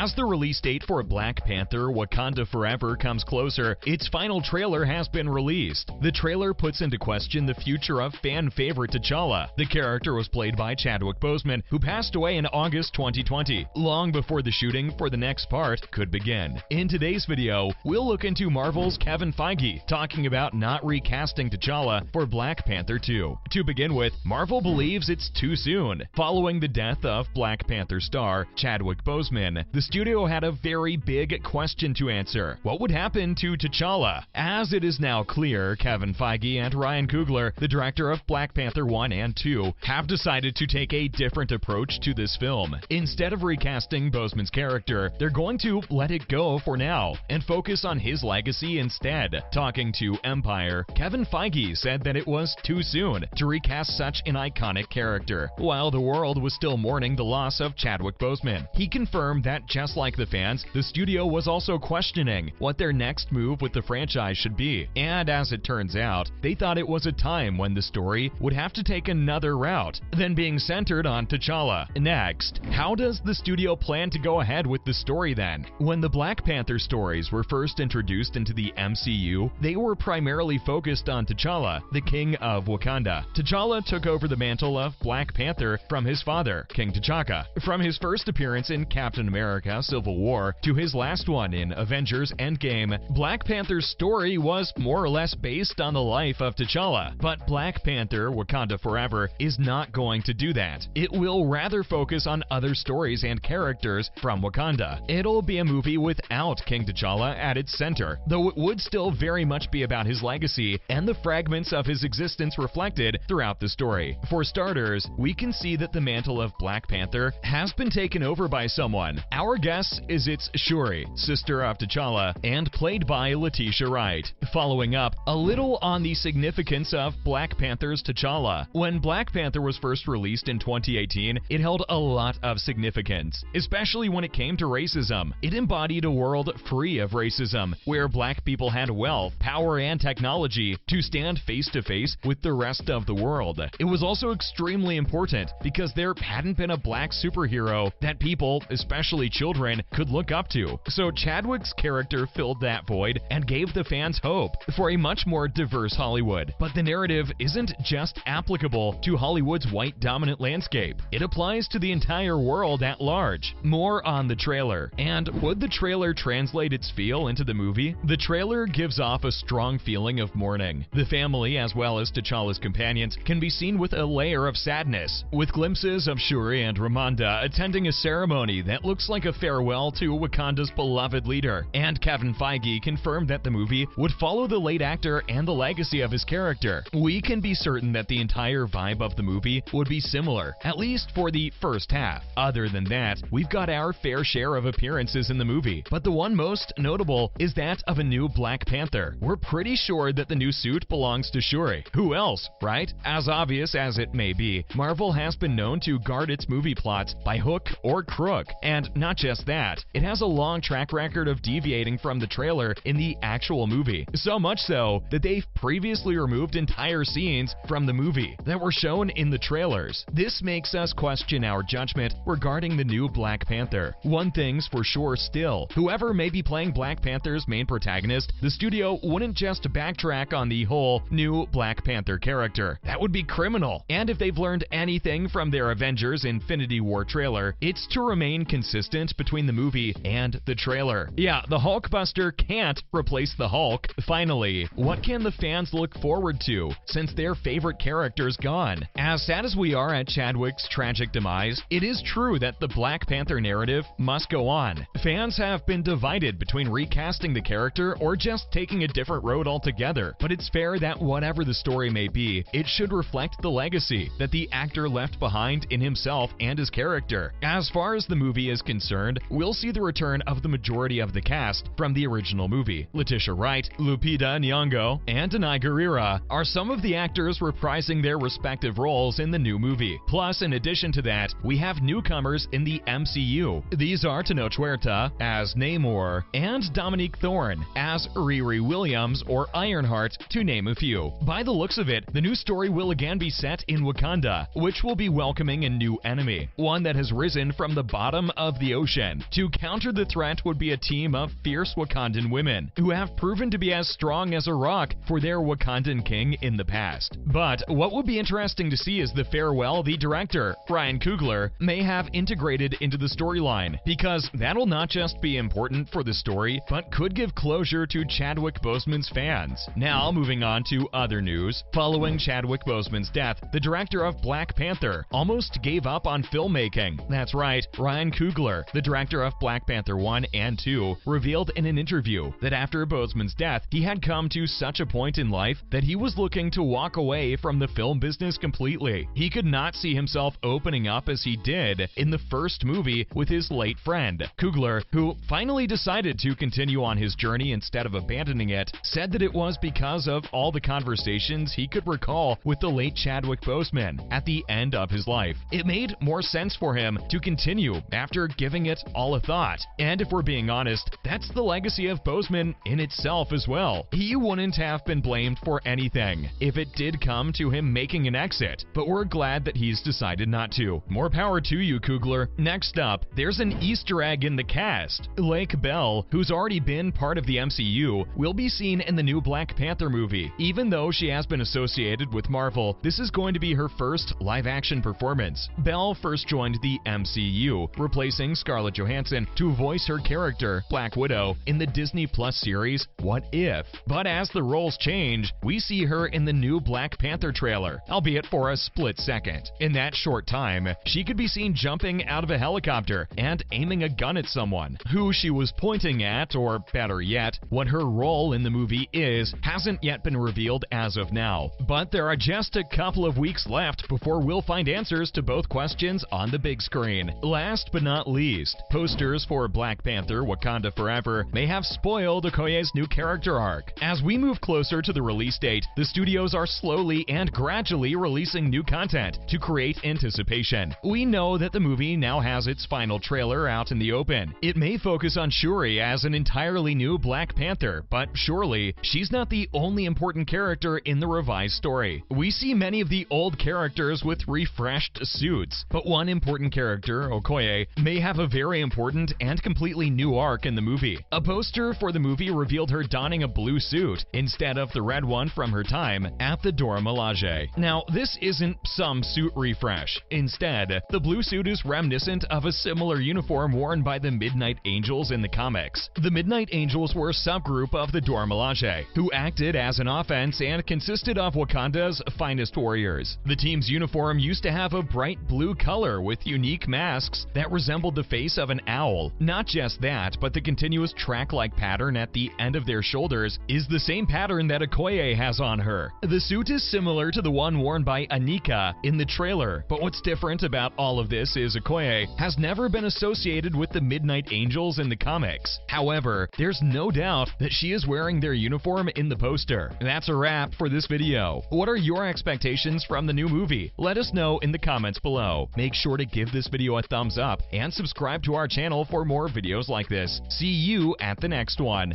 As the release date for Black Panther: Wakanda Forever comes closer, its final trailer has been released. The trailer puts into question the future of fan favorite T'Challa. The character was played by Chadwick Boseman, who passed away in August 2020, long before the shooting for the next part could begin. In today's video, we'll look into Marvel's Kevin Feige talking about not recasting T'Challa for Black Panther 2. To begin with, Marvel believes it's too soon. Following the death of Black Panther star Chadwick Boseman, the studio had a very big question to answer. What would happen to T'Challa? As it is now clear, Kevin Feige and Ryan Coogler, the director of Black Panther 1 and 2, have decided to take a different approach to this film. Instead of recasting Boseman's character, they're going to let it go for now and focus on his legacy instead. Talking to Empire, Kevin Feige said that it was too soon to recast such an iconic character, while the world was still mourning the loss of Chadwick Boseman. He confirmed that just like the fans, the studio was also questioning what their next move with the franchise should be. And as it turns out, they thought it was a time when the story would have to take another route than being centered on T'Challa. Next, how does the studio plan to go ahead with the story then? When the Black Panther stories were first introduced into the MCU, they were primarily focused on T'Challa, the king of Wakanda. T'Challa took over the mantle of Black Panther from his father, King T'Chaka. From his first appearance in Captain America: Civil War to his last one in Avengers: Endgame, Black Panther's story was more or less based on the life of T'Challa. But Black Panther: Wakanda Forever is not going to do that. It will rather focus on other stories and characters from Wakanda. It'll be a movie without King T'Challa at its center, though it would still very much be about his legacy and the fragments of his existence reflected throughout the story. For starters, we can see that the mantle of Black Panther has been taken over by someone. Our guess is it's Shuri, sister of T'Challa, and played by Letitia Wright. Following up a little on the significance of Black Panther's T'Challa. When Black Panther was first released in 2018, it held a lot of significance, especially when it came to racism. It embodied a world free of racism, where black people had wealth, power, and technology to stand face to face with the rest of the world. It was also extremely important because there hadn't been a black superhero that people, especially children, could look up to. So Chadwick's character filled that void and gave the fans hope for a much more diverse Hollywood. But the narrative isn't just applicable to Hollywood's white dominant landscape. It applies to the entire world at large. More on the trailer. And would the trailer translate its feel into the movie? The trailer gives off a strong feeling of mourning. The family, as well as T'Challa's companions, can be seen with a layer of sadness, with glimpses of Shuri and Ramonda attending a ceremony that looks like a farewell to Wakanda's beloved leader. And Kevin Feige confirmed that the movie would follow the late actor and the legacy of his character. We can be certain that the entire vibe of the movie would be similar, at least for the first half. Other than that, we've got our fair share of appearances in the movie, but the one most notable is that of a new Black Panther. We're pretty sure that the new suit belongs to Shuri. Who else, right? As obvious as it may be, Marvel has been known to guard its movie plots by hook or crook. And not just that, it has a long track record of deviating from the trailer in the actual movie. So much so that they've previously removed entire scenes from the movie that were shown in the trailers. This makes us question our judgment regarding the new Black Panther. One thing's for sure still, whoever may be playing Black Panther's main protagonist, the studio wouldn't just backtrack on the whole new Black Panther character. That would be criminal. And if they've learned anything from their Avengers: Infinity War trailer, it's to remain consistent between the movie and the trailer. Yeah, the Hulkbuster can't replace the Hulk. Finally, what can the fans look forward to since their favorite character's gone? As sad as we are at Chadwick's tragic demise, it is true that the Black Panther narrative must go on. Fans have been divided between recasting the character or just taking a different road altogether, but it's fair that whatever the story may be, it should reflect the legacy that the actor left behind in himself and his character. As far as the movie is concerned, we'll see the return of the majority of the cast from the original movie. Letitia Wright, Lupita Nyong'o, and Danai Gurira are some of the actors reprising their respective roles in the new movie. Plus, in addition to that, we have newcomers in the MCU. These are Tenoch Huerta as Namor and Dominique Thorne as Riri Williams or Ironheart, to name a few. By the looks of it, the new story will again be set in Wakanda, which will be welcoming a new enemy, one that has risen from the bottom of the ocean revolution. To counter the threat would be a team of fierce Wakandan women who have proven to be as strong as a rock for their Wakandan king in the past. But what would be interesting to see is the farewell the director, Ryan Coogler, may have integrated into the storyline, because that'll not just be important for the story, but could give closure to Chadwick Boseman's fans. Now, moving on to other news. Following Chadwick Boseman's death, the director of Black Panther almost gave up on filmmaking. That's right, Ryan Coogler, the director of Black Panther 1 and 2, revealed in an interview that after Boseman's death, he had come to such a point in life that he was looking to walk away from the film business completely. He could not see himself opening up as he did in the first movie with his late friend. Coogler, who finally decided to continue on his journey instead of abandoning it, said that it was because of all the conversations he could recall with the late Chadwick Boseman at the end of his life. It made more sense for him to continue after giving it all a thought. And if we're being honest, that's the legacy of Boseman in itself as well. He wouldn't have been blamed for anything if it did come to him making an exit, but we're glad that he's decided not to. More power to you, Coogler. Next up, there's an Easter egg in the cast. Lake Bell, who's already been part of the MCU, will be seen in the new Black Panther movie. Even though she has been associated with Marvel, this is going to be her first live-action performance. Bell first joined the MCU, replacing Scarlett Johansson to voice her character, Black Widow, in the Disney Plus series What If? But as the roles change, we see her in the new Black Panther trailer, albeit for a split second. In that short time, she could be seen jumping out of a helicopter and aiming a gun at someone. Who she was pointing at, or better yet, what her role in the movie is, hasn't yet been revealed as of now. But there are just a couple of weeks left before we'll find answers to both questions on the big screen. Last but not least, posters for Black Panther Wakanda Forever may have spoiled Okoye's new character arc. As we move closer to the release date, the studios are slowly and gradually releasing new content to create anticipation. We know that the movie now has its final trailer out in the open. It may focus on Shuri as an entirely new Black Panther, but surely she's not the only important character in the revised story. We see many of the old characters with refreshed suits, but one important character, Okoye, may have a very important and completely new arc in the movie. A poster for the movie revealed her donning a blue suit instead of the red one from her time at the Dora Milaje. Now, this isn't some suit refresh. Instead, the blue suit is reminiscent of a similar uniform worn by the Midnight Angels in the comics. The Midnight Angels were a subgroup of the Dora Milaje, who acted as an offense and consisted of Wakanda's finest warriors. The team's uniform used to have a bright blue color with unique masks that resembled the face of an owl. Not just that, but the continuous track-like pattern at the end of their shoulders is the same pattern that Okoye has on her. The suit is similar to the one worn by Anika in the trailer, but what's different about all of this is Okoye has never been associated with the Midnight Angels in the comics. However, there's no doubt that she is wearing their uniform in the poster. That's a wrap for this video. What are your expectations from the new movie? Let us know in the comments below. Make sure to give this video a thumbs up and subscribe to our channel for more videos like this. See you at the next one.